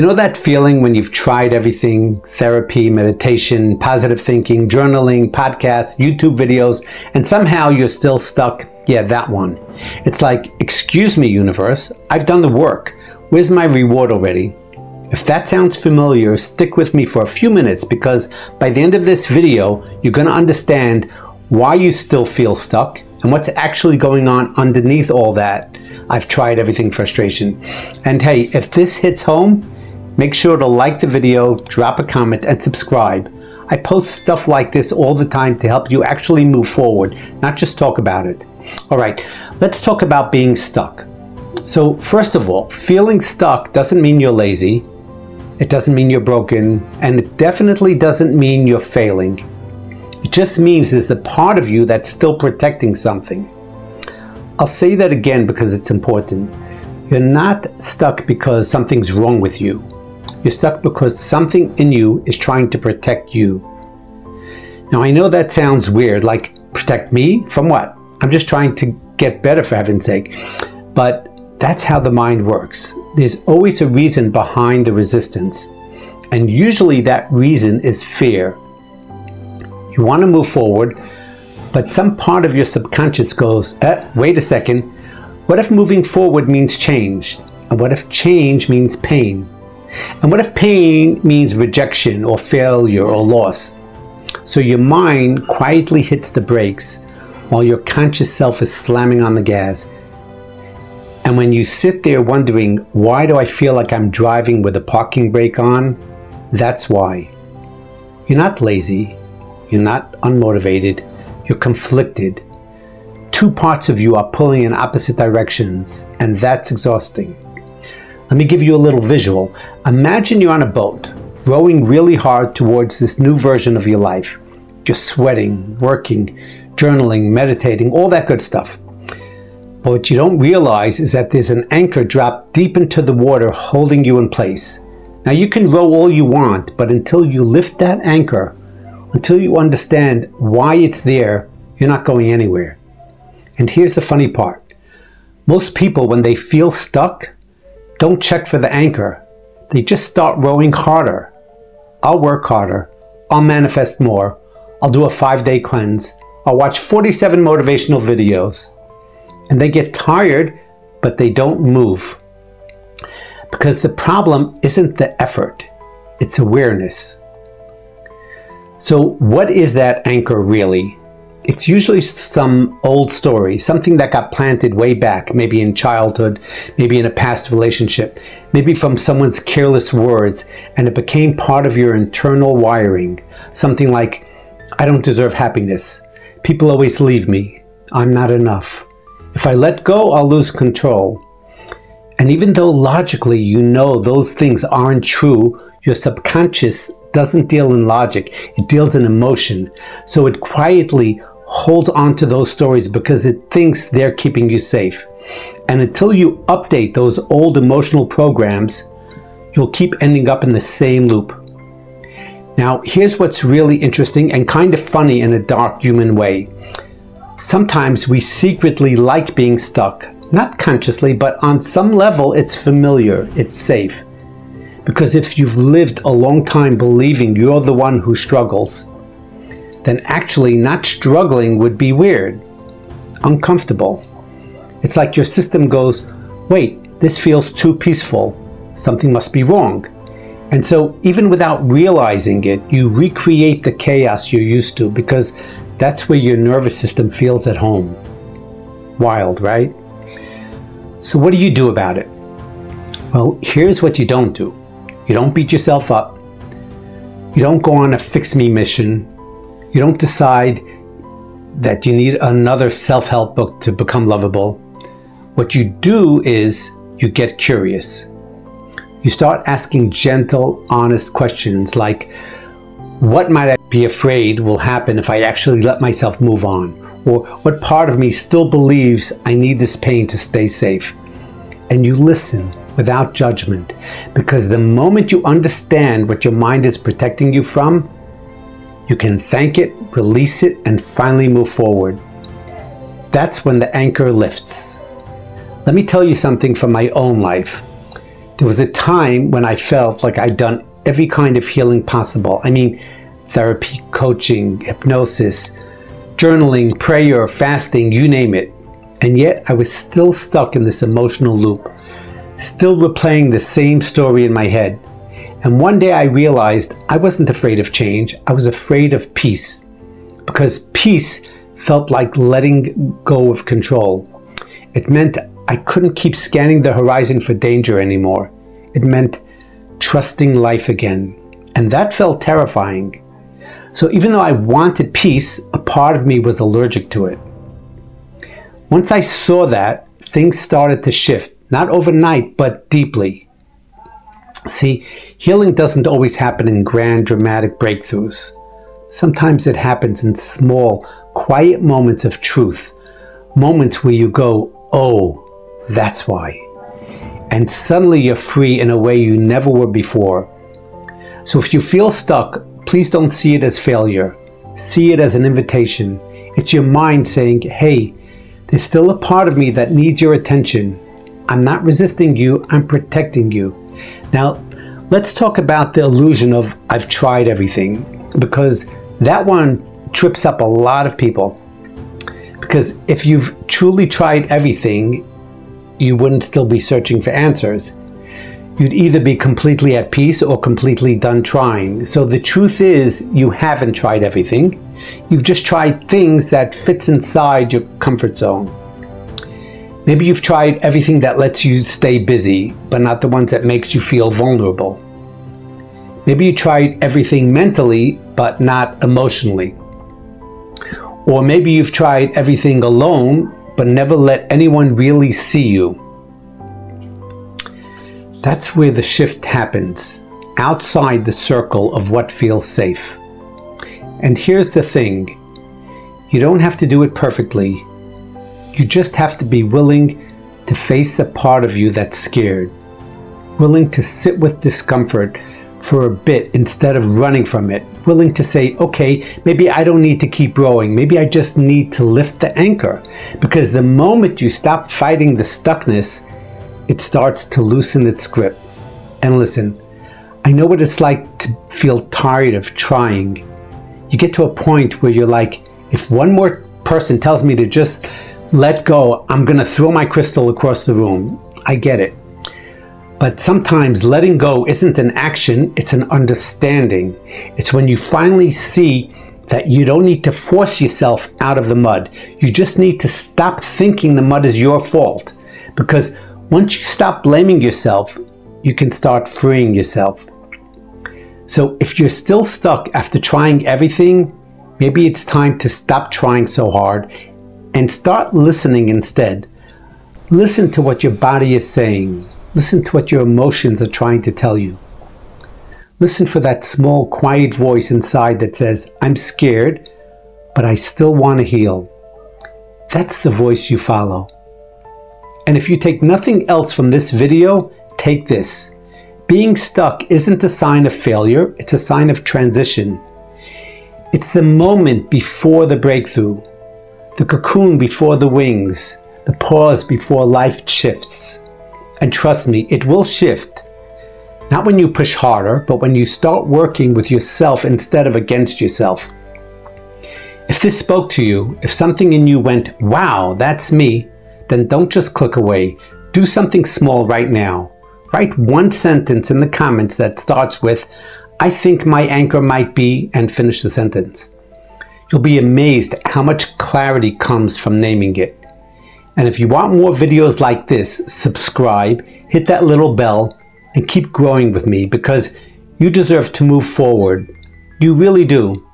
You know that feeling when you've tried everything, therapy, meditation, positive thinking, journaling, podcasts, YouTube videos, and somehow you're still stuck? Yeah, that one. It's like, excuse me, universe, I've done the work. Where's my reward already? If that sounds familiar, stick with me for a few minutes, because by the end of this video, you're going to understand why you still feel stuck and what's actually going on underneath all that I've tried everything frustration. And hey, if this hits home, make sure to like the video, drop a comment, and subscribe. I post stuff like this all the time to help you actually move forward, not just talk about it. All right, let's talk about being stuck. So first of all, feeling stuck doesn't mean you're lazy. It doesn't mean you're broken, and it definitely doesn't mean you're failing. It just means there's a part of you that's still protecting something. I'll say that again because it's important. You're not stuck because something's wrong with you. You're stuck because something in you is trying to protect you. Now I know that sounds weird, like protect me from what? I'm just trying to get better, for heaven's sake. But that's how the mind works. There's always a reason behind the resistance. And usually that reason is fear. You want to move forward, but some part of your subconscious goes, wait a second, what if moving forward means change? And what if change means pain? And what if pain means rejection or failure or loss? So your mind quietly hits the brakes while your conscious self is slamming on the gas. And when you sit there wondering, why do I feel like I'm driving with the parking brake on? That's why. You're not lazy. You're not unmotivated. You're conflicted. Two parts of you are pulling in opposite directions, and that's exhausting. Let me give you a little visual. Imagine you're on a boat, rowing really hard towards this new version of your life. You're sweating, working, journaling, meditating, all that good stuff. But what you don't realize is that there's an anchor dropped deep into the water holding you in place. Now you can row all you want, but until you lift that anchor, until you understand why it's there, you're not going anywhere. And here's the funny part. Most people, when they feel stuck, don't check for the anchor. They just start rowing harder. I'll work harder. I'll manifest more. I'll do a 5-day cleanse. I'll watch 47 motivational videos. And they get tired, but they don't move. Because the problem isn't the effort, it's awareness. So what is that anchor really? It's usually some old story, something that got planted way back, maybe in childhood, maybe in a past relationship, maybe from someone's careless words, and it became part of your internal wiring. Something like, I don't deserve happiness. People always leave me. I'm not enough. If I let go, I'll lose control. And even though logically you know those things aren't true, your subconscious doesn't deal in logic, it deals in emotion. So it quietly holds on to those stories because it thinks they're keeping you safe. And until you update those old emotional programs, you'll keep ending up in the same loop. Now, here's what's really interesting and kind of funny in a dark human way. Sometimes we secretly like being stuck, not consciously, but on some level it's familiar, it's safe. Because if you've lived a long time believing you're the one who struggles, then actually not struggling would be weird, uncomfortable. It's like your system goes, wait, this feels too peaceful. Something must be wrong. And so even without realizing it, you recreate the chaos you're used to because that's where your nervous system feels at home. Wild, right? So what do you do about it? Well, here's what you don't do. You don't beat yourself up. You don't go on a fix-me mission. You don't decide that you need another self-help book to become lovable. What you do is you get curious. You start asking gentle, honest questions like, what might I be afraid will happen if I actually let myself move on? Or what part of me still believes I need this pain to stay safe? And you listen without judgment, because the moment you understand what your mind is protecting you from, you can thank it, release it, and finally move forward. That's when the anchor lifts. Let me tell you something from my own life. There was a time when I felt like I'd done every kind of healing possible. I mean, therapy, coaching, hypnosis, journaling, prayer, fasting, you name it. And yet I was still stuck in this emotional loop, still replaying the same story in my head. And one day I realized I wasn't afraid of change. I was afraid of peace, because peace felt like letting go of control. It meant I couldn't keep scanning the horizon for danger anymore. It meant trusting life again. And that felt terrifying. So even though I wanted peace, a part of me was allergic to it. Once I saw that, things started to shift, not overnight, but deeply. See, healing doesn't always happen in grand, dramatic breakthroughs. Sometimes it happens in small, quiet moments of truth, moments where you go, oh, that's why. And suddenly you're free in a way you never were before. So if you feel stuck, please don't see it as failure. See it as an invitation. It's your mind saying, hey, there's still a part of me that needs your attention. I'm not resisting you, I'm protecting you. Now, let's talk about the illusion of I've tried everything, because that one trips up a lot of people. Because if you've truly tried everything, you wouldn't still be searching for answers. You'd either be completely at peace or completely done trying. So the truth is, you haven't tried everything. You've just tried things that fits inside your comfort zone. Maybe you've tried everything that lets you stay busy, but not the ones that makes you feel vulnerable. Maybe you tried everything mentally, but not emotionally. Or maybe you've tried everything alone, but never let anyone really see you. That's where the shift happens, outside the circle of what feels safe. And here's the thing, you don't have to do it perfectly. You just have to be willing to face the part of you that's scared, willing to sit with discomfort for a bit instead of running from it, willing to say, okay, maybe I don't need to keep rowing, maybe I just need to lift the anchor. Because the moment you stop fighting the stuckness, it starts to loosen its grip. And listen, I know what it's like to feel tired of trying. You get to a point where you're like, if one more person tells me to just let go, I'm gonna throw my crystal across the room. I get it. But sometimes letting go isn't an action, it's an understanding. It's when you finally see that you don't need to force yourself out of the mud. You just need to stop thinking the mud is your fault. Because once you stop blaming yourself, you can start freeing yourself. So if you're still stuck after trying everything, maybe it's time to stop trying so hard and start listening instead. Listen to what your body is saying. Listen to what your emotions are trying to tell you. Listen for that small, quiet voice inside that says, I'm scared, but I still want to heal. That's the voice you follow. And if you take nothing else from this video, take this. Being stuck isn't a sign of failure, it's a sign of transition. It's the moment before the breakthrough, the cocoon before the wings, the pause before life shifts. And trust me, it will shift. Not when you push harder, but when you start working with yourself instead of against yourself. If this spoke to you, if something in you went, wow, that's me, then don't just click away. Do something small right now. Write one sentence in the comments that starts with, I think my anchor might be, and finish the sentence. You'll be amazed at how much clarity comes from naming it. And if you want more videos like this, subscribe, hit that little bell, and keep growing with me, because you deserve to move forward. You really do.